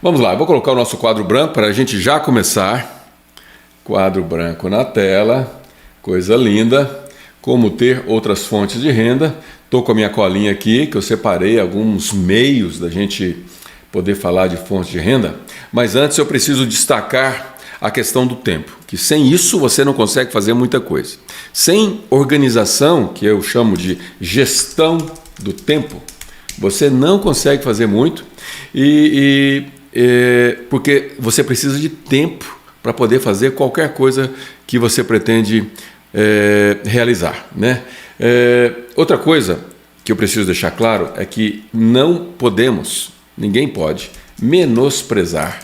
Vamos lá, eu vou colocar o nosso quadro branco para a gente já começar. Quadro branco na tela, coisa linda. Como ter outras fontes de renda. Estou com a minha colinha aqui, que eu separei alguns meios da gente poder falar de fontes de renda. Mas antes eu preciso destacar a questão do tempo, que sem isso você não consegue fazer muita coisa. Sem organização, que eu chamo de gestão do tempo, você não consegue fazer muito porque você precisa de tempo para poder fazer qualquer coisa que você pretende realizar, né? Outra coisa que eu preciso deixar claro é que não podemos, ninguém pode, menosprezar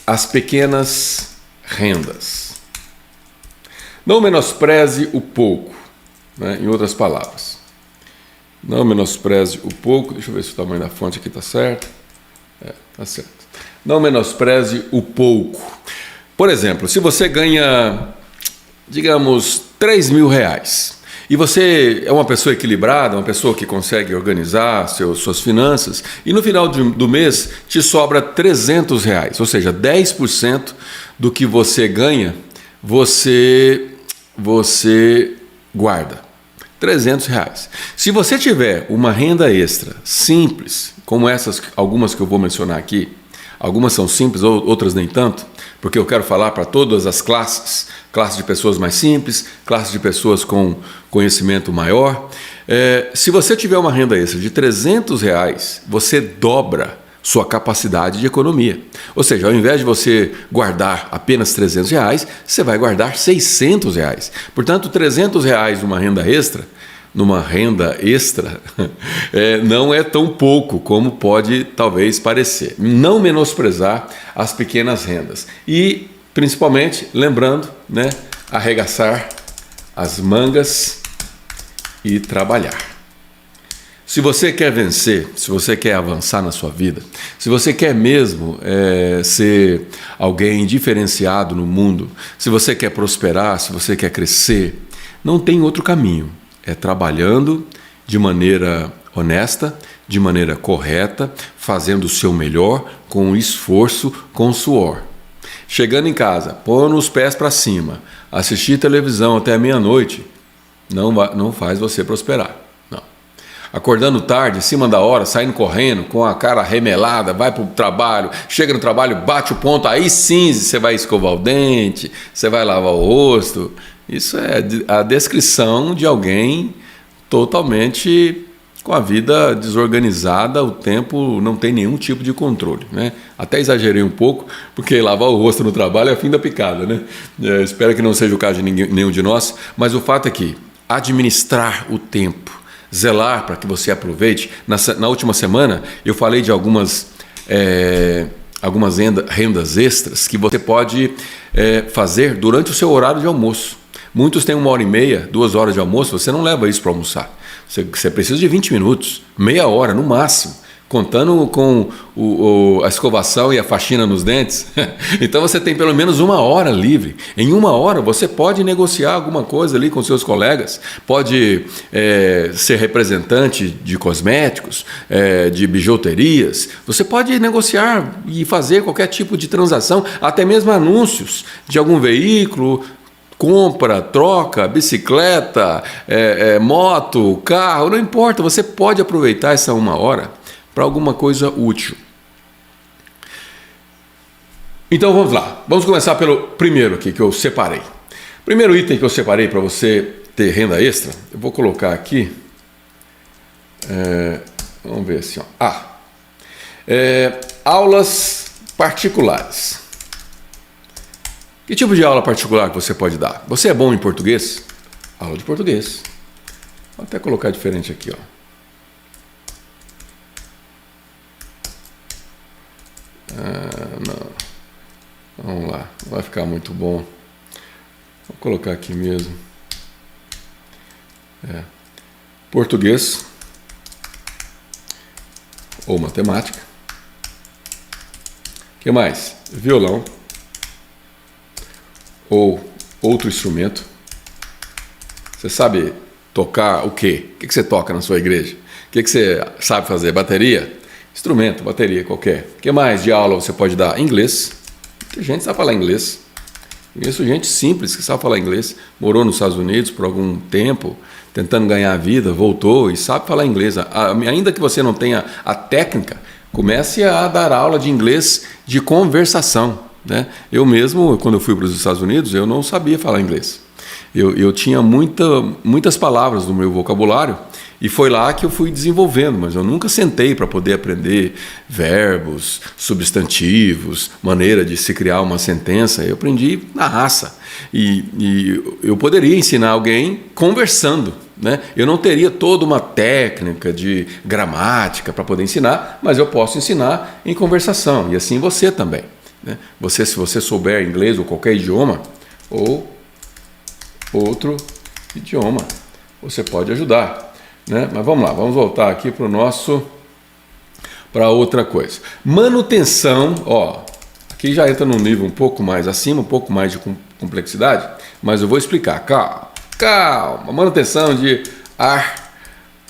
as pequenas rendas. Não menospreze o pouco, né? Em outras palavras. Não menospreze o pouco. Deixa eu ver se o tamanho da fonte aqui está certo. Está certo. Não menospreze o pouco. Por exemplo, se você ganha, digamos, R$3.000 e você é uma pessoa equilibrada, uma pessoa que consegue organizar suas finanças e no final do mês te sobra R$300, ou seja, 10% do que você ganha, você guarda. R$300. Se você tiver uma renda extra simples, como essas, algumas que eu vou mencionar aqui, algumas são simples, outras nem tanto, porque eu quero falar para todas as classes, classe de pessoas mais simples, classe de pessoas com conhecimento maior. Se você tiver uma renda extra de R$300, você dobra sua capacidade de economia. Ou seja, ao invés de você guardar apenas R$300, você vai guardar R$600. Portanto, R$300 numa renda extra, não é tão pouco como pode talvez parecer. Não menosprezar as pequenas rendas. E, principalmente, lembrando, né, arregaçar as mangas e trabalhar. Se você quer vencer, se você quer avançar na sua vida, se você quer mesmo ser alguém diferenciado no mundo, se você quer prosperar, se você quer crescer, não tem outro caminho. É trabalhando de maneira honesta, de maneira correta, fazendo o seu melhor, com esforço, com suor. Chegando em casa, pondo os pés para cima, assistir televisão até meia-noite, não faz você prosperar. Não. Acordando tarde, em cima da hora, saindo correndo, com a cara remelada, vai para o trabalho, chega no trabalho, bate o ponto, aí sim você vai escovar o dente, você vai lavar o rosto. Isso é a descrição de alguém totalmente com a vida desorganizada, o tempo não tem nenhum tipo de controle, né? Até exagerei um pouco, porque lavar o rosto no trabalho é fim da picada, né? Espero que não seja o caso de nenhum de nós, mas o fato é que administrar o tempo, zelar para que você aproveite. Na última semana eu falei de algumas rendas extras que você pode fazer durante o seu horário de almoço. Muitos têm 1h30, 2 horas de almoço, você não leva isso para almoçar. Você precisa de 20 minutos, meia hora no máximo, contando com a escovação e a faxina nos dentes. Então você tem pelo menos 1 hora livre. Em 1 hora você pode negociar alguma coisa ali com seus colegas, pode ser representante de cosméticos, de bijuterias. Você pode negociar e fazer qualquer tipo de transação, até mesmo anúncios de algum veículo, compra, troca, bicicleta, moto, carro, não importa, você pode aproveitar essa 1 hora para alguma coisa útil. Então vamos lá, vamos começar pelo primeiro aqui que eu separei. Primeiro item que eu separei para você ter renda extra, eu vou colocar aqui, vamos ver assim, ó. Aulas particulares. Que tipo de aula particular que você pode dar? Você é bom em português? Aula de português. Vou até colocar diferente aqui, ó. Não. Vamos lá, não vai ficar muito bom. Vou colocar aqui mesmo. Português ou matemática. O que mais? Violão ou outro instrumento. Você sabe tocar o quê? O que você toca na sua igreja? O que você sabe fazer? Bateria? instrumento, bateria qualquer. O que mais de aula você pode dar? Inglês. Muita gente sabe falar inglês. Conheço gente simples que sabe falar inglês, morou nos Estados Unidos por algum tempo, tentando ganhar a vida, voltou e sabe falar inglês. Ainda que você não tenha a técnica, comece a dar aula de inglês de conversação, né? Eu mesmo, quando eu fui para os Estados Unidos, eu não sabia falar inglês. Eu tinha muitas palavras no meu vocabulário e foi lá que eu fui desenvolvendo, mas eu nunca sentei para poder aprender verbos, substantivos, maneira de se criar uma sentença. Eu aprendi na raça e eu poderia ensinar alguém conversando, né? Eu não teria toda uma técnica de gramática para poder ensinar, mas eu posso ensinar em conversação e assim você também, né? Se você souber inglês ou qualquer idioma ou outro idioma, você pode ajudar, né? Mas vamos lá, vamos voltar aqui para outra coisa. Manutenção, aqui já entra num nível um pouco mais acima, um pouco mais de complexidade, mas eu vou explicar. Calma. Manutenção de ar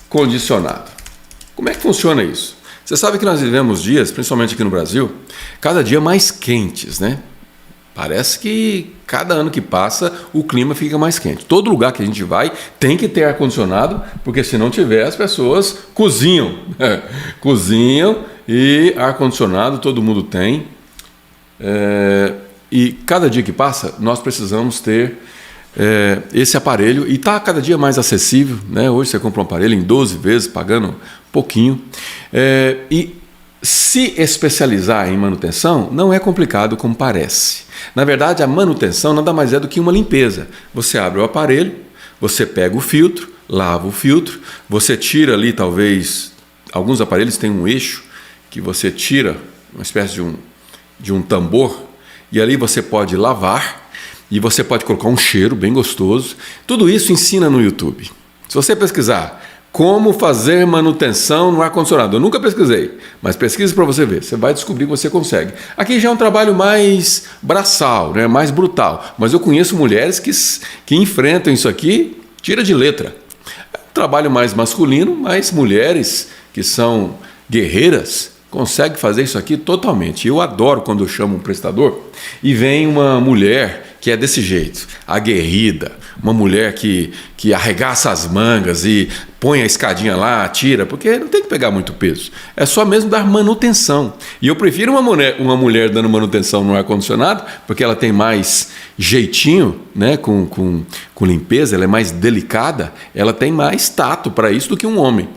condicionado. Como é que funciona isso? Você sabe que nós vivemos dias, principalmente aqui no Brasil, cada dia mais quentes, né? Parece que cada ano que passa o clima fica mais quente. Todo lugar que a gente vai tem que ter ar-condicionado, porque se não tiver as pessoas cozinham. Cozinham e ar-condicionado todo mundo tem. E cada dia que passa nós precisamos ter esse aparelho e está cada dia mais acessível, né? Hoje você compra um aparelho em 12 vezes, pagando pouquinho. E se especializar em manutenção não é complicado como parece. Na verdade, a manutenção nada mais é do que uma limpeza. Você abre o aparelho, você pega o filtro, lava o filtro, você tira ali talvez, alguns aparelhos têm um eixo que você tira, uma espécie de um tambor, e ali você pode lavar e você pode colocar um cheiro bem gostoso. Tudo isso ensina no YouTube. Se você pesquisar como fazer manutenção no ar-condicionado. Eu nunca pesquisei, mas pesquise para você ver. Você vai descobrir que você consegue. Aqui já é um trabalho mais braçal, né? Mais brutal. Mas eu conheço mulheres que enfrentam isso aqui, tira de letra. É um trabalho mais masculino, mas mulheres que são guerreiras conseguem fazer isso aqui totalmente. Eu adoro quando eu chamo um prestador e vem uma mulher que é desse jeito, aguerrida, uma mulher que arregaça as mangas e põe a escadinha lá, tira, porque não tem que pegar muito peso, é só mesmo dar manutenção. E eu prefiro uma mulher dando manutenção no ar-condicionado, porque ela tem mais jeitinho, né, com limpeza, ela é mais delicada, ela tem mais tato para isso do que um homem.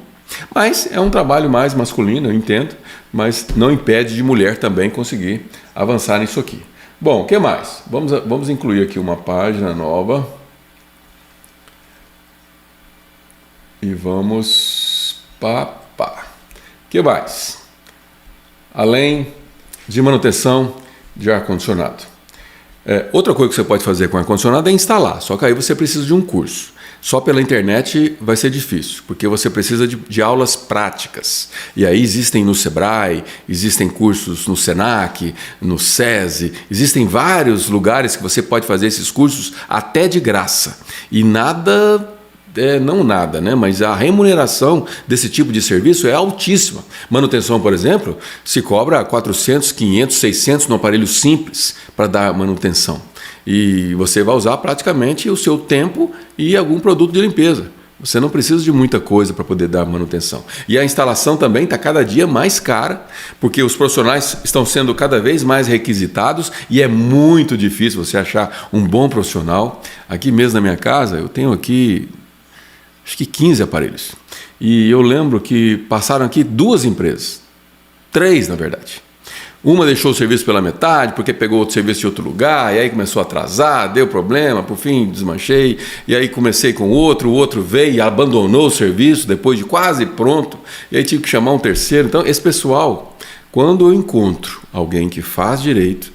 Mas é um trabalho mais masculino, eu entendo, mas não impede de mulher também conseguir avançar nisso aqui. Bom, o que mais? Vamos incluir aqui uma página nova. E vamos... O que mais? Além de manutenção de ar-condicionado. Outra coisa que você pode fazer com ar-condicionado é instalar, só que aí você precisa de um curso. Só pela internet vai ser difícil, porque você precisa de aulas práticas. E aí existem no Sebrae, existem cursos no Senac, no SESI, existem vários lugares que você pode fazer esses cursos até de graça. E não nada, né? Mas a remuneração desse tipo de serviço é altíssima. Manutenção, por exemplo, se cobra 400, 500, 600 no aparelho simples para dar manutenção. E você vai usar praticamente o seu tempo e algum produto de limpeza. Você não precisa de muita coisa para poder dar manutenção. E a instalação também está cada dia mais cara, porque os profissionais estão sendo cada vez mais requisitados e é muito difícil você achar um bom profissional. Aqui mesmo na minha casa, eu tenho aqui, acho que 15 aparelhos. E eu lembro que passaram aqui 2 empresas, 3 na verdade. Uma deixou o serviço pela metade, porque pegou outro serviço de outro lugar, e aí começou a atrasar, deu problema, por fim desmanchei, e aí comecei com outro, o outro veio e abandonou o serviço depois de quase pronto, e aí tive que chamar um terceiro. Então, esse pessoal, quando eu encontro alguém que faz direito,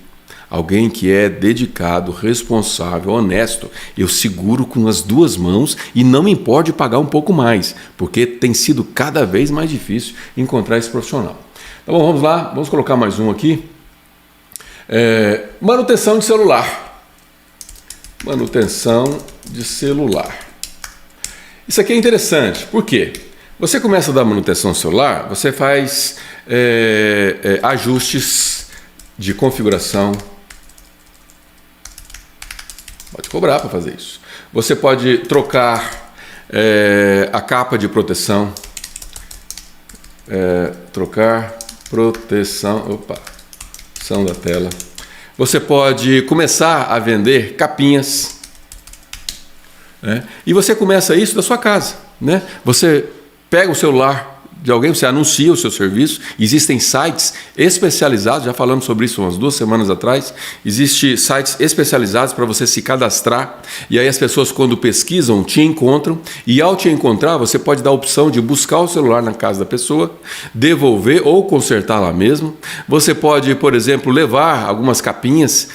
alguém que é dedicado, responsável, honesto, eu seguro com as 2 mãos e não me importo de pagar um pouco mais, porque tem sido cada vez mais difícil encontrar esse profissional. Tá bom, vamos lá, vamos colocar mais um aqui. Manutenção de celular. Manutenção de celular. Isso aqui é interessante, por quê? Você começa a dar manutenção ao celular, você faz ajustes de configuração. Pode cobrar para fazer isso. Você pode trocar a capa de proteção. Trocar proteção. Opa! Proteção da tela. Você pode começar a vender capinhas. E você começa isso da sua casa. Né? Você pega o celular de alguém, você anuncia o seu serviço. Existem sites especializados, já falamos sobre isso umas 2 semanas atrás. Existem sites especializados para você se cadastrar, e aí as pessoas, quando pesquisam, te encontram, e ao te encontrar, você pode dar a opção de buscar o celular na casa da pessoa, devolver ou consertar lá mesmo. Você pode, por exemplo, levar algumas capinhas.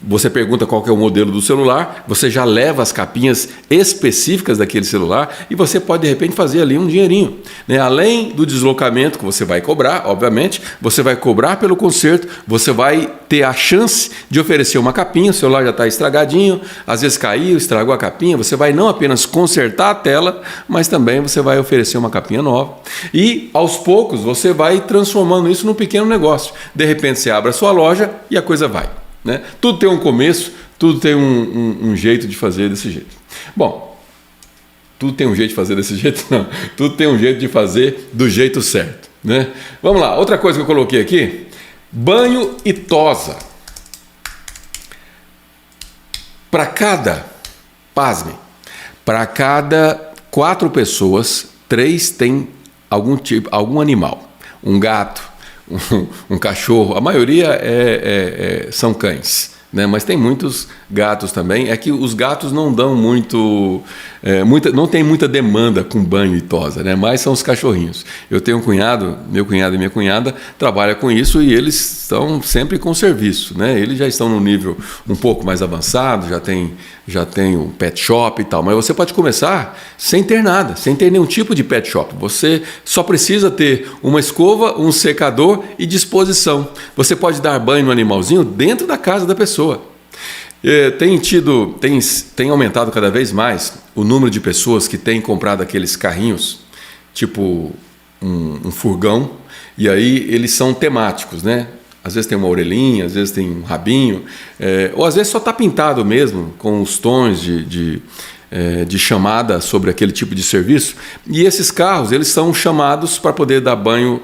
Você pergunta qual que é o modelo do celular, você já leva as capinhas específicas daquele celular e você pode, de repente, fazer ali um dinheirinho. Né? Além do deslocamento que você vai cobrar, obviamente, você vai cobrar pelo conserto, você vai ter a chance de oferecer uma capinha, o celular já está estragadinho, às vezes caiu, estragou a capinha, você vai não apenas consertar a tela, mas também você vai oferecer uma capinha nova. E, aos poucos, você vai transformando isso num pequeno negócio. De repente, você abre a sua loja e a coisa vai. Né? Tudo tem um começo, tudo tem um jeito de fazer desse jeito. Bom, tudo tem um jeito de fazer desse jeito? Não. Tudo tem um jeito de fazer do jeito certo. Né? Vamos lá, outra coisa que eu coloquei aqui: banho e tosa. Pasmem, para cada 4 pessoas, 3 têm algum animal. Um gato, um cachorro, a maioria são cães, né? Mas tem muitos gatos também. É que os gatos não dão não tem muita demanda com banho e tosa, né? Mas são os cachorrinhos. Eu tenho um cunhado, meu cunhado e minha cunhada trabalham com isso e eles estão sempre com serviço, né? Eles já estão num nível um pouco mais avançado, já tem um pet shop e tal, mas você pode começar sem ter nada, sem ter nenhum tipo de pet shop. Você só precisa ter uma escova, um secador e disposição. Você pode dar banho no animalzinho dentro da casa da pessoa. Tem aumentado cada vez mais o número de pessoas que têm comprado aqueles carrinhos, tipo um furgão, e aí eles são temáticos, né? Às vezes tem uma orelhinha, às vezes tem um rabinho, ou às vezes só está pintado mesmo, com os tons de chamada sobre aquele tipo de serviço. E esses carros, eles são chamados para poder dar banho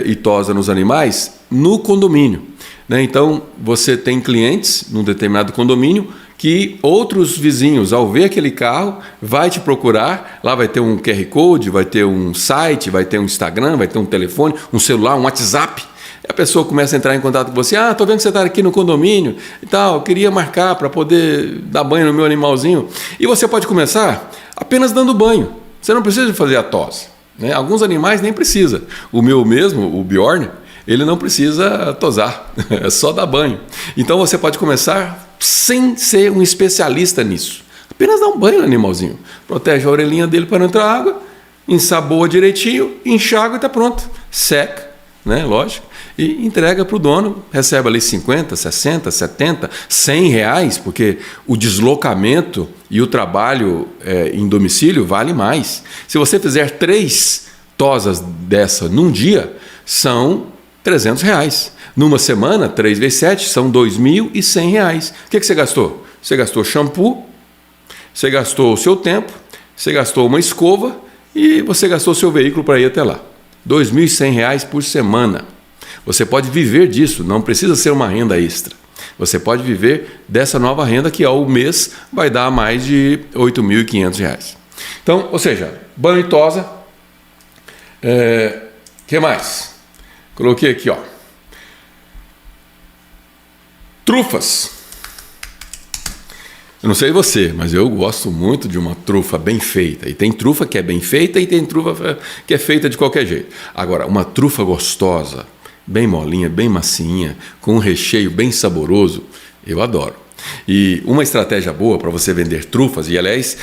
e tosa nos animais no condomínio. Né? Então, você tem clientes num determinado condomínio que outros vizinhos, ao ver aquele carro, vai te procurar, lá vai ter um QR Code, vai ter um site, vai ter um Instagram, vai ter um telefone, um celular, um WhatsApp. A pessoa começa a entrar em contato com você. Estou vendo que você está aqui no condomínio e tal, eu queria marcar para poder dar banho no meu animalzinho. E você pode começar apenas dando banho. Você não precisa fazer a tosse. Né? Alguns animais nem precisa. O meu mesmo, o Bjorn, ele não precisa tosar, é só dar banho. Então você pode começar sem ser um especialista nisso. Apenas dar um banho no animalzinho. Protege a orelhinha dele para não entrar água, ensaboa direitinho, enxágua e está pronto. Seca, né? Lógico. E entrega para o dono, recebe ali 50, 60, 70, 100 reais, porque o deslocamento e o trabalho em domicílio vale mais. Se você fizer 3 tosas dessa num dia, são 300 reais. Numa semana, 3 vezes 7, são 2.100 reais. O que você gastou? Você gastou shampoo, você gastou o seu tempo, você gastou uma escova e você gastou o seu veículo para ir até lá. 2.100 reais por semana. Você pode viver disso, não precisa ser uma renda extra. Você pode viver dessa nova renda que ao mês vai dar mais de 8.500 reais. Então, ou seja, banho e tosa. Que mais? Coloquei aqui, ó. Trufas. Eu não sei você, mas eu gosto muito de uma trufa bem feita. E tem trufa que é bem feita e tem trufa que é feita de qualquer jeito. Agora, uma trufa gostosa, bem molinha, bem macinha, com um recheio bem saboroso, eu adoro. E uma estratégia boa para você vender trufas, e aliás,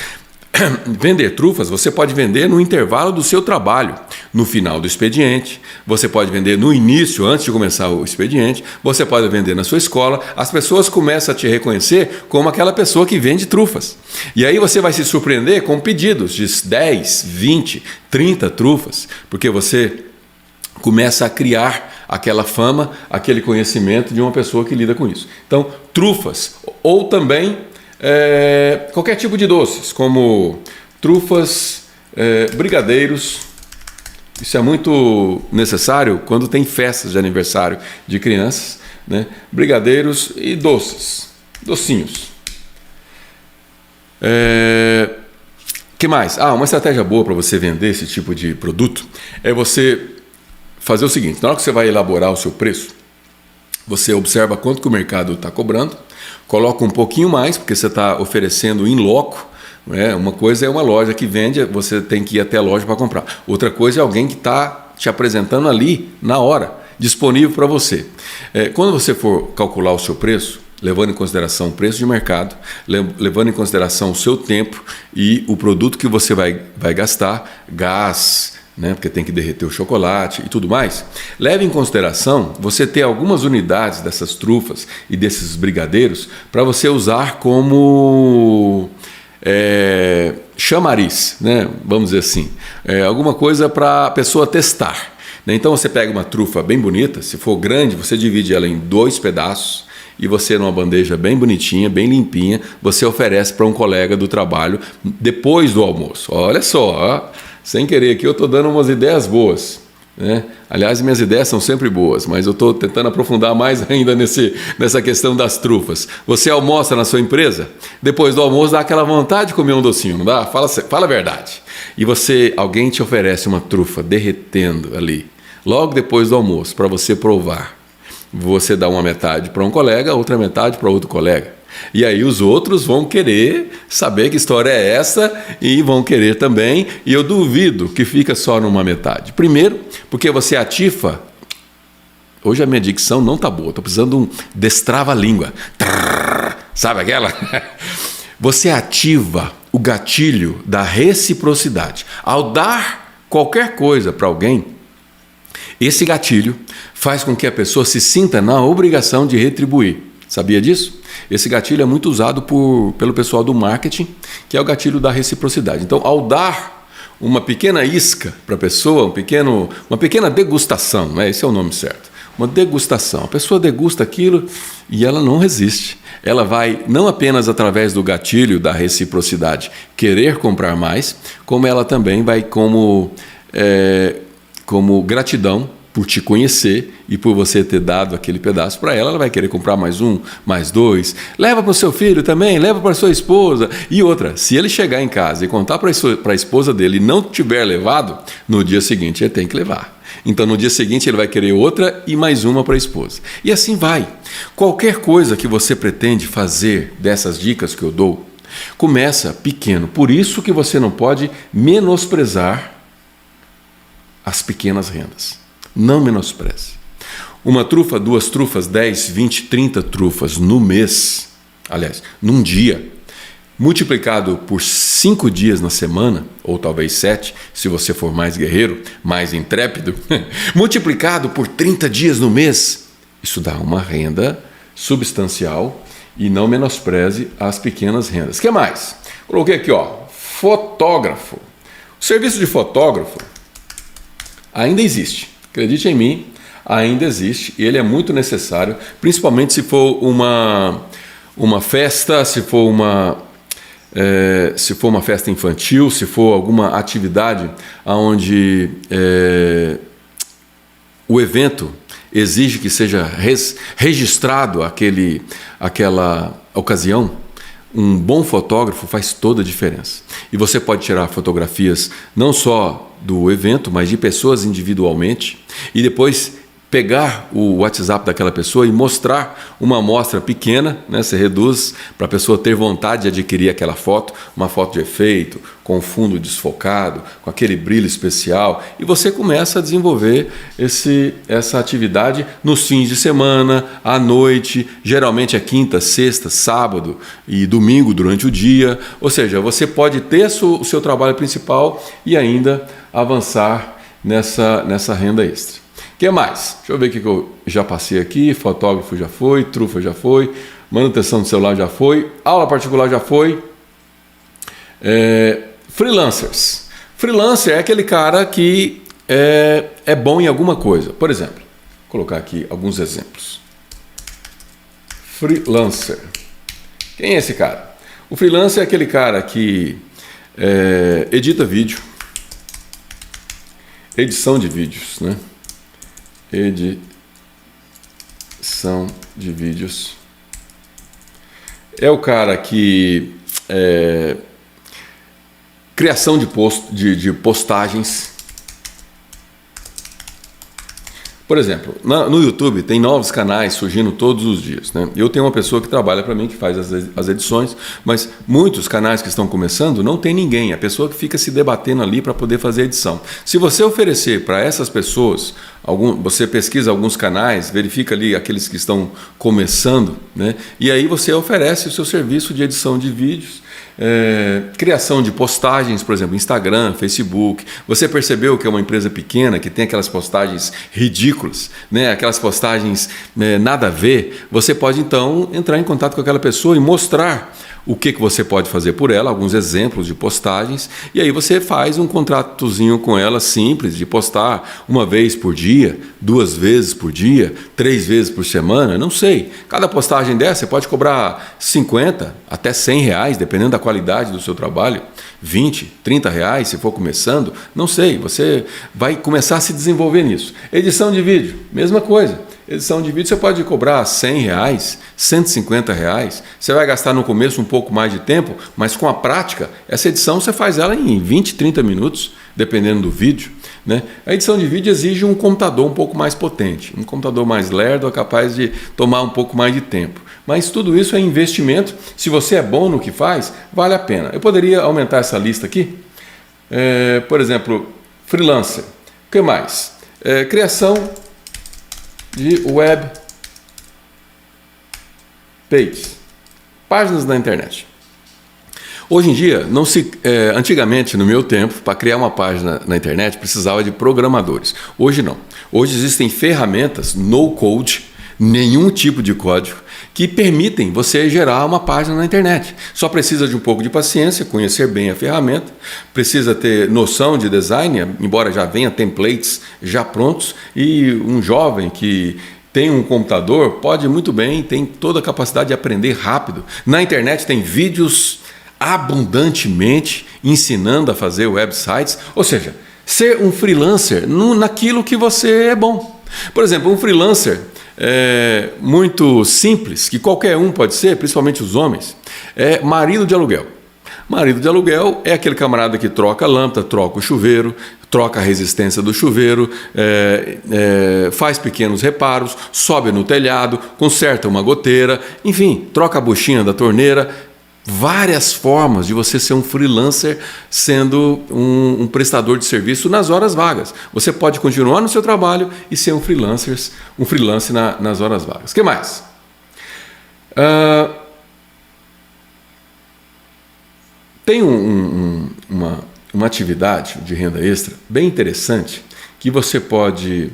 vender trufas você pode vender no intervalo do seu trabalho, no final do expediente, você pode vender no início, antes de começar o expediente, você pode vender na sua escola, as pessoas começam a te reconhecer como aquela pessoa que vende trufas. E aí você vai se surpreender com pedidos de 10, 20, 30 trufas, porque você começa a criar aquela fama, aquele conhecimento de uma pessoa que lida com isso. Então, trufas, ou também qualquer tipo de doces, como trufas, brigadeiros. Isso é muito necessário quando tem festas de aniversário de crianças, né? Brigadeiros e doces, docinhos. Que mais? Uma estratégia boa para você vender esse tipo de produto é você fazer o seguinte: na hora que você vai elaborar o seu preço, você observa quanto que o mercado está cobrando, coloca um pouquinho mais, porque você está oferecendo in loco, né? Uma coisa é uma loja que vende, você tem que ir até a loja para comprar. Outra coisa é alguém que está te apresentando ali, na hora, disponível para você. Quando você for calcular o seu preço, levando em consideração o preço de mercado, levando em consideração o seu tempo e o produto que você vai gastar, gás, né, porque tem que derreter o chocolate e tudo mais, leve em consideração você ter algumas unidades dessas trufas e desses brigadeiros para você usar como chamariz, né, vamos dizer assim, alguma coisa para a pessoa testar. Então você pega uma trufa bem bonita, se for grande, você divide ela em 2 pedaços, e você, numa bandeja bem bonitinha, bem limpinha, você oferece para um colega do trabalho depois do almoço. Olha só, sem querer aqui eu estou dando umas ideias boas, né? Aliás, minhas ideias são sempre boas, mas eu estou tentando aprofundar mais ainda nessa questão das trufas. Você almoça na sua empresa, depois do almoço dá aquela vontade de comer um docinho, não dá? Fala a verdade. E alguém te oferece uma trufa derretendo ali, logo depois do almoço, para você provar. Você dá uma metade para um colega, outra metade para outro colega. E aí os outros vão querer saber que história é essa e vão querer também. E eu duvido que fica só numa metade. Primeiro, porque você atiça. Hoje a minha dicção não está boa, estou precisando de um destrava-língua. Sabe aquela? Você ativa o gatilho da reciprocidade. Ao dar qualquer coisa para alguém, esse gatilho faz com que a pessoa se sinta na obrigação de retribuir. Sabia disso? Esse gatilho é muito usado pelo pessoal do marketing, que é o gatilho da reciprocidade. Então, ao dar uma pequena isca para a pessoa, uma pequena degustação, né? Esse é o nome certo. Uma degustação. A pessoa degusta aquilo e ela não resiste. Ela vai, não apenas através do gatilho da reciprocidade, querer comprar mais, como ela também vai como gratidão por te conhecer e por você ter dado aquele pedaço para ela, ela vai querer comprar mais um, mais 2. Leva para o seu filho também, leva para a sua esposa. E outra, se ele chegar em casa e contar para a esposa dele e não tiver levado, no dia seguinte ele tem que levar. Então no dia seguinte ele vai querer outra e mais uma para a esposa. E assim vai. Qualquer coisa que você pretende fazer dessas dicas que eu dou, começa pequeno. Por isso que você não pode menosprezar as pequenas rendas. Não menospreze. Uma trufa, 2 trufas, 10, 20, 30 trufas no mês, aliás, num dia, multiplicado por 5 dias na semana, ou talvez 7, se você for mais guerreiro, mais intrépido, multiplicado por 30 dias no mês, isso dá uma renda substancial e não menospreze as pequenas rendas. O que mais? Coloquei aqui, fotógrafo. O serviço de fotógrafo ainda existe. Acredite em mim, ainda existe. E ele é muito necessário, principalmente se for uma festa, se for uma festa infantil, se for alguma atividade onde o evento exige que seja registrado aquela ocasião. Um bom fotógrafo faz toda a diferença. E você pode tirar fotografias não só do evento, mas de pessoas individualmente, e depois pegar o WhatsApp daquela pessoa e mostrar uma amostra pequena, né? Você reduz para a pessoa ter vontade de adquirir aquela foto, uma foto de efeito, com fundo desfocado, com aquele brilho especial, e você começa a desenvolver essa atividade nos fins de semana, à noite, geralmente é quinta, sexta, sábado e domingo durante o dia, ou seja, você pode ter o seu trabalho principal e ainda avançar nessa renda extra. O que mais? Deixa eu ver o que eu já passei aqui. Fotógrafo já foi, trufa já foi, manutenção do celular já foi, aula particular já foi. Freelancers. Freelancer é aquele cara que é bom em alguma coisa. Por exemplo, vou colocar aqui alguns exemplos. Freelancer. Quem é esse cara? O freelancer é aquele cara que edita vídeo, edição de vídeos, né? Edição de vídeos. É o cara que criação de postagens. Por exemplo, no YouTube tem novos canais surgindo todos os dias, né? Eu tenho uma pessoa que trabalha para mim, que faz as edições, mas muitos canais que estão começando não tem ninguém, a pessoa que fica se debatendo ali para poder fazer a edição. Se você oferecer para essas pessoas, você pesquisa alguns canais, verifica ali aqueles que estão começando, né? E aí você oferece o seu serviço de edição de vídeos, criação de postagens, por exemplo, Instagram, Facebook. Você percebeu que é uma empresa pequena que tem aquelas postagens ridículas, né? Aquelas postagens nada a ver. Você pode então entrar em contato com aquela pessoa e mostrar o que você pode fazer por ela, alguns exemplos de postagens, e aí você faz um contratozinho com ela simples, de postar uma vez por dia, 2 vezes por dia, 3 vezes por semana, não sei. Cada postagem dessa você pode cobrar 50 até 100 reais, dependendo da qualidade do seu trabalho, 20, 30 reais se for começando, não sei, você vai começar a se desenvolver nisso. Edição de vídeo, mesma coisa. Edição de vídeo você pode cobrar 100 reais, 150 reais. Você vai gastar no começo um pouco mais de tempo, mas com a prática, essa edição você faz ela em 20, 30 minutos, dependendo do vídeo, né? A edição de vídeo exige um computador um pouco mais potente. Um computador mais lerdo é capaz de tomar um pouco mais de tempo. Mas tudo isso é investimento. Se você é bom no que faz, vale a pena. Eu poderia aumentar essa lista aqui. Por exemplo, freelancer. O que mais? Criação de web pages, páginas na internet. Hoje em dia, antigamente, no meu tempo, para criar uma página na internet, precisava de programadores. Hoje não. Hoje existem ferramentas no code, nenhum tipo de código, que permitem você gerar uma página na internet. Só precisa de um pouco de paciência, conhecer bem a ferramenta, precisa ter noção de design, embora já venha templates já prontos, e um jovem que tem um computador pode muito bem, tem toda a capacidade de aprender rápido. Na internet tem vídeos abundantemente ensinando a fazer websites, ou seja, ser um freelancer naquilo que você é bom. Por exemplo, um freelancer muito simples, que qualquer um pode ser, principalmente os homens, é marido de aluguel. Marido de aluguel é aquele camarada que troca a lâmpada, troca o chuveiro, troca a resistência do chuveiro, faz pequenos reparos, sobe no telhado, conserta uma goteira, enfim, troca a buchinha da torneira. Várias formas de você ser um freelancer sendo um prestador de serviço nas horas vagas. Você pode continuar no seu trabalho e ser um freelancer nas horas vagas. O que mais? Tem uma atividade de renda extra bem interessante que você pode...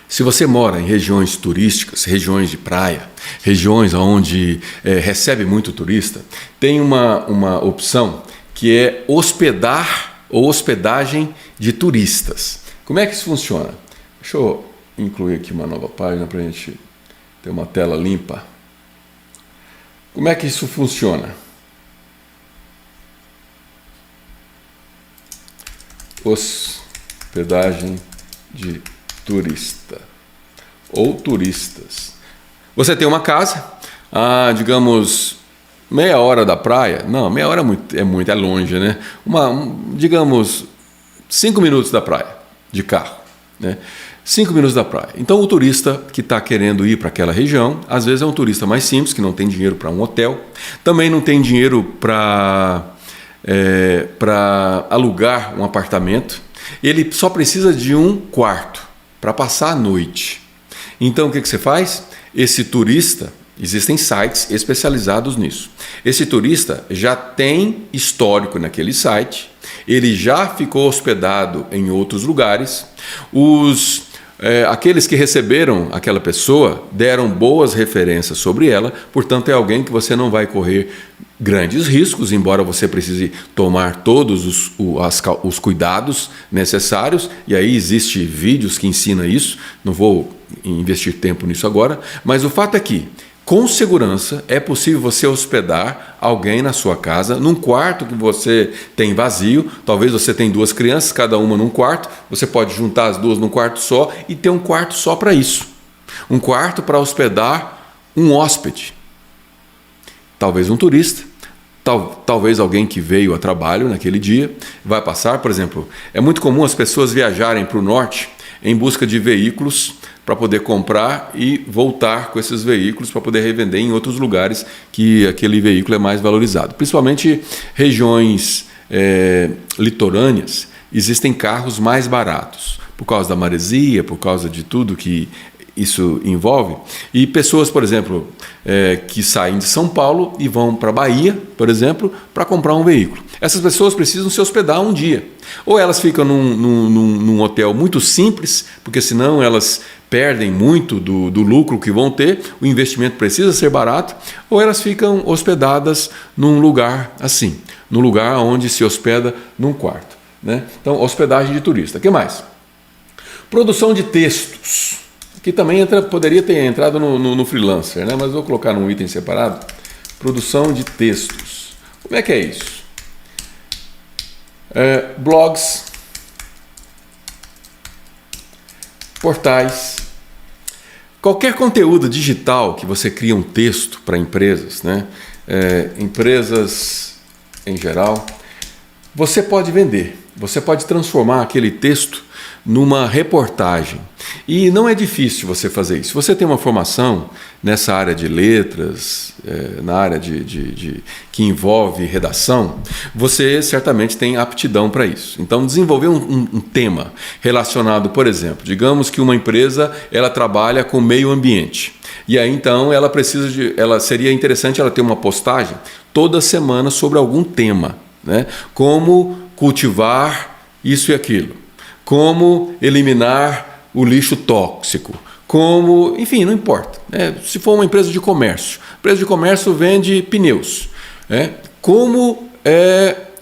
Se você mora em regiões turísticas, regiões de praia, regiões onde recebe muito turista, tem uma opção que é hospedar ou hospedagem de turistas. Como é que isso funciona? Deixa eu incluir aqui uma nova página para a gente ter uma tela limpa. Como é que isso funciona? Hospedagem de turista ou turistas. Você tem uma casa, digamos, meia hora da praia. Não, meia hora é longe, né? Digamos, 5 minutos da praia, de carro, né? 5 minutos da praia. Então o turista que está querendo ir para aquela região, às vezes é um turista mais simples, que não tem dinheiro para um hotel, também não tem dinheiro para alugar um apartamento, ele só precisa de um quarto para passar a noite. Então o que você faz? Esse turista, existem sites especializados nisso. Esse turista já tem histórico naquele site, ele já ficou hospedado em outros lugares, aqueles que receberam aquela pessoa deram boas referências sobre ela, portanto é alguém que você não vai correr grandes riscos, embora você precise tomar todos os cuidados necessários, e aí existem vídeos que ensinam isso, não vou investir tempo nisso agora, mas o fato é que, com segurança, é possível você hospedar alguém na sua casa, num quarto que você tem vazio. Talvez você tenha 2 crianças, cada uma num quarto, você pode juntar as 2 num quarto só e ter um quarto só para isso. Um quarto para hospedar um hóspede. Talvez um turista, talvez alguém que veio a trabalho naquele dia, vai passar, por exemplo, é muito comum as pessoas viajarem para o norte em busca de veículos para poder comprar e voltar com esses veículos para poder revender em outros lugares que aquele veículo é mais valorizado. Principalmente regiões litorâneas, existem carros mais baratos, por causa da maresia, por causa de tudo que isso envolve. E pessoas, por exemplo, que saem de São Paulo e vão para a Bahia, por exemplo, para comprar um veículo. Essas pessoas precisam se hospedar um dia. Ou elas ficam num hotel muito simples, porque senão elas perdem muito do lucro que vão ter, o investimento precisa ser barato, ou elas ficam hospedadas num lugar assim, num lugar onde se hospeda num quarto, né? Então, hospedagem de turista. O que mais? Produção de textos, que também poderia ter entrado no freelancer, né? Mas vou colocar num item separado. Produção de textos. Como é que é isso? Blogs, portais, qualquer conteúdo digital que você cria um texto para empresas, né? Empresas em geral, você pode vender, você pode transformar aquele texto numa reportagem. E não é difícil você fazer isso. Se você tem uma formação nessa área de letras, na área que envolve redação, você certamente tem aptidão para isso. Então, desenvolver um tema relacionado, por exemplo, digamos que uma empresa ela trabalha com meio ambiente. E aí, então, seria interessante ela ter uma postagem toda semana sobre algum tema, né? Como cultivar isso e aquilo. Como eliminar o lixo tóxico, enfim, não importa. Se for uma empresa de comércio, a empresa de comércio vende pneus. Como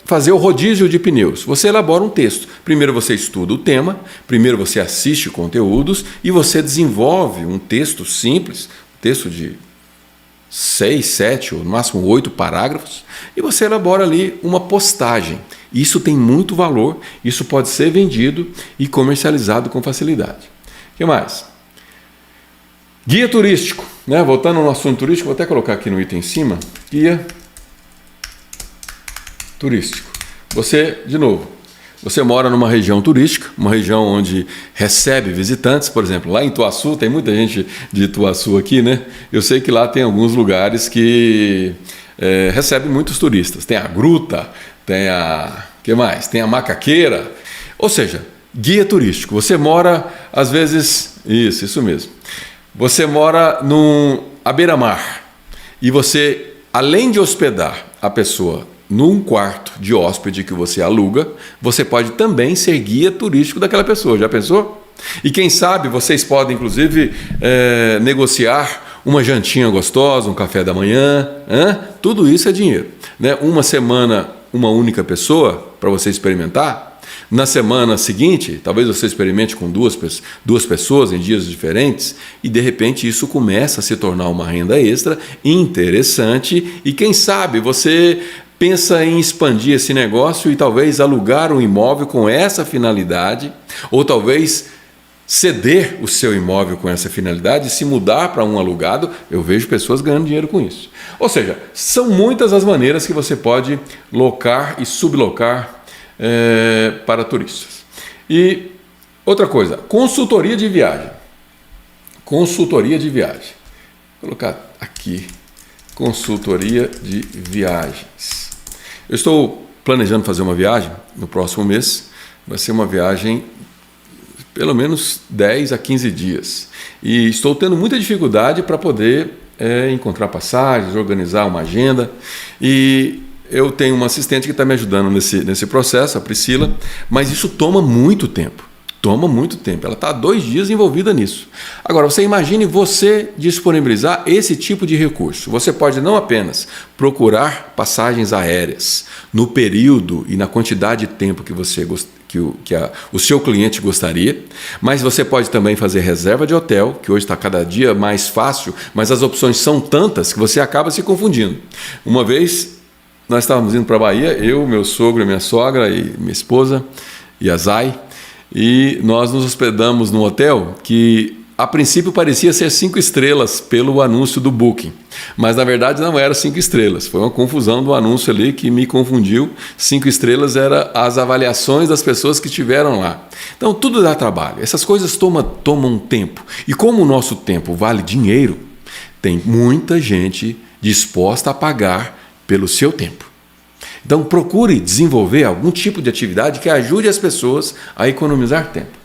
fazer o rodízio de pneus? Você elabora um texto. Primeiro você estuda o tema, primeiro você assiste conteúdos e você desenvolve um texto simples, texto de 6, 7 ou no máximo 8 parágrafos, e você elabora ali uma postagem. Isso tem muito valor, isso pode ser vendido e comercializado com facilidade. O que mais? Guia turístico, né? Voltando no assunto turístico, vou até colocar aqui no item em cima, guia turístico. Você, de novo, você mora numa região turística, uma região onde recebe visitantes, por exemplo, lá em Ituaçu, tem muita gente de Ituaçu aqui, né? Eu sei que lá tem alguns lugares que recebem muitos turistas. Tem a gruta, que mais? Tem a macaqueira. Ou seja, guia turístico. Você mora, às vezes, isso mesmo. Você mora à beira-mar e você, além de hospedar a pessoa num quarto de hóspede que você aluga, você pode também ser guia turístico daquela pessoa. Já pensou? E quem sabe vocês podem, inclusive, negociar uma jantinha gostosa, um café da manhã. Tudo isso é dinheiro, né? Uma semana, uma única pessoa para você experimentar. Na semana seguinte, talvez você experimente com duas pessoas em dias diferentes e, de repente, isso começa a se tornar uma renda extra interessante e, quem sabe, você pensa em expandir esse negócio e talvez alugar um imóvel com essa finalidade, ou talvez ceder o seu imóvel com essa finalidade e se mudar para um alugado. Eu vejo pessoas ganhando dinheiro com isso. Ou seja, são muitas as maneiras que você pode locar e sublocar para turistas. E outra coisa, consultoria de viagem. Consultoria de viagem. Vou colocar aqui, consultoria de viagens. Eu estou planejando fazer uma viagem no próximo mês. Vai ser uma viagem pelo menos 10 a 15 dias. E estou tendo muita dificuldade para poder encontrar passagens, organizar uma agenda. E eu tenho uma assistente que está me ajudando nesse processo, a Priscila, mas isso toma muito tempo. toma muito tempo. Ela está há 2 dias envolvida nisso. Agora, você imagine você disponibilizar esse tipo de recurso. Você pode não apenas procurar passagens aéreas no período e na quantidade de tempo que o seu cliente gostaria, mas você pode também fazer reserva de hotel, que hoje está cada dia mais fácil, mas as opções são tantas que você acaba se confundindo. Uma vez, nós estávamos indo para a Bahia, eu, meu sogro, minha sogra e minha esposa e a Zay, e nós nos hospedamos num hotel que a princípio parecia ser 5 estrelas pelo anúncio do Booking, mas na verdade não era 5 estrelas, foi uma confusão do anúncio ali que me confundiu. 5 estrelas era as avaliações das pessoas que estiveram lá. Então tudo dá trabalho, essas coisas tomam tempo, e como o nosso tempo vale dinheiro, tem muita gente disposta a pagar pelo seu tempo. Então procure desenvolver algum tipo de atividade que ajude as pessoas a economizar tempo.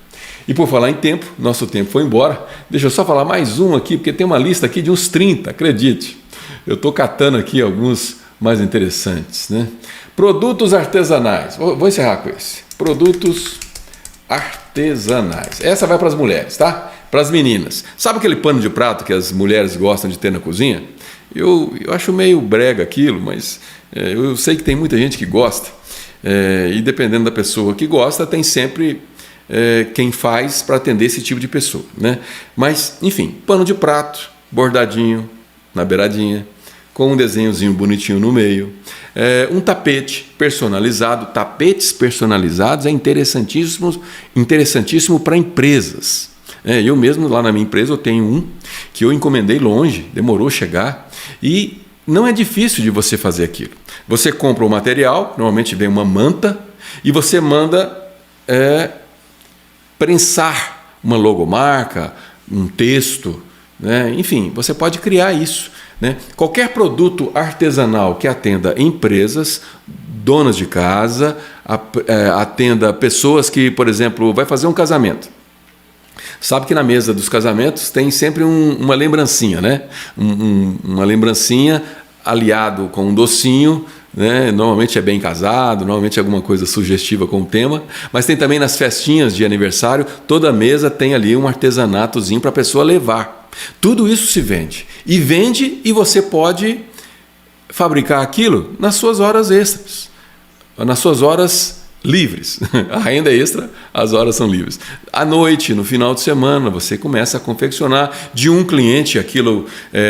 E por falar em tempo, nosso tempo foi embora. Deixa eu só falar mais um aqui, porque tem uma lista aqui de uns 30, acredite. Eu estou catando aqui alguns mais interessantes, né? Produtos artesanais. Vou encerrar com esse. Produtos artesanais. Essa vai para as mulheres, tá? Para as meninas. Sabe aquele pano de prato que as mulheres gostam de ter na cozinha? Eu acho meio brega aquilo, mas eu sei que tem muita gente que gosta. E dependendo da pessoa que gosta, tem sempre quem faz para atender esse tipo de pessoa, né? Mas, enfim, pano de prato, bordadinho, na beiradinha, com um desenhozinho bonitinho no meio. Um tapete personalizado. Tapetes personalizados é interessantíssimo para empresas. Eu mesmo, lá na minha empresa, eu tenho um que eu encomendei longe, demorou a chegar, e não é difícil de você fazer aquilo. Você compra o material, normalmente vem uma manta, e você manda prensar uma logomarca, um texto, né? Enfim, você pode criar isso, né? Qualquer produto artesanal que atenda empresas, donas de casa, atenda pessoas que, por exemplo, vai fazer um casamento. Sabe que na mesa dos casamentos tem sempre uma lembrancinha, né? Uma lembrancinha aliado com um docinho, né? Normalmente é bem casado, normalmente é alguma coisa sugestiva com o tema, mas tem também nas festinhas de aniversário, toda mesa tem ali um artesanatozinho para a pessoa levar. Tudo isso se vende. E você pode fabricar aquilo nas suas horas extras, nas suas horas livres. A renda é extra, as horas são livres. À noite, no final de semana, você começa a confeccionar. De um cliente, aquilo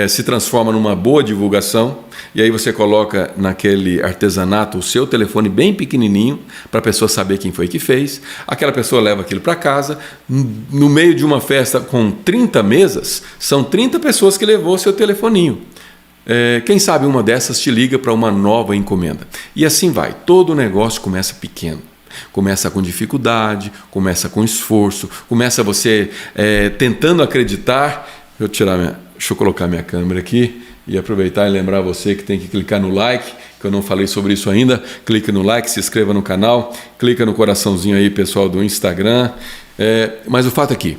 se transforma numa boa divulgação, e aí você coloca naquele artesanato o seu telefone bem pequenininho, para a pessoa saber quem foi que fez. Aquela pessoa leva aquilo para casa. No meio de uma festa com 30 mesas, são 30 pessoas que levou o seu telefoninho. Quem sabe uma dessas te liga para uma nova encomenda. E assim vai, todo o negócio começa pequeno. Começa com dificuldade, começa com esforço, começa você tentando acreditar. Deixa eu colocar minha câmera aqui e aproveitar e lembrar você que tem que clicar no like, que eu não falei sobre isso ainda. Clique no like, se inscreva no canal, clica no coraçãozinho aí, pessoal do Instagram. Mas o fato é que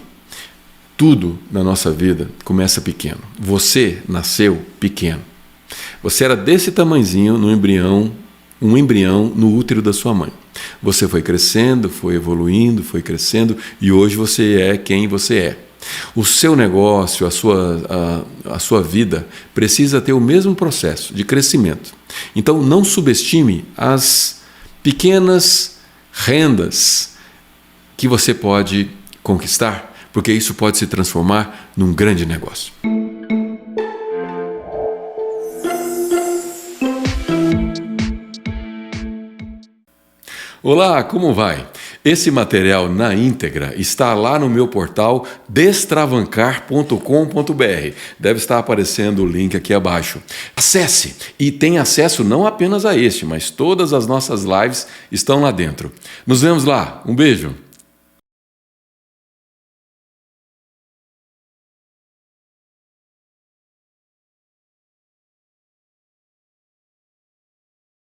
tudo na nossa vida começa pequeno. Você nasceu pequeno. Você era desse tamanhozinho um embrião no útero da sua mãe. Você foi crescendo, foi evoluindo, foi crescendo, e hoje você é quem você é. O seu negócio, a sua vida precisa ter o mesmo processo de crescimento. Então não subestime as pequenas rendas que você pode conquistar, porque isso pode se transformar num grande negócio. Olá, como vai? Esse material na íntegra está lá no meu portal destravancar.com.br. Deve estar aparecendo o link aqui abaixo. Acesse e tem acesso não apenas a este, mas todas as nossas lives estão lá dentro. Nos vemos lá. Um beijo.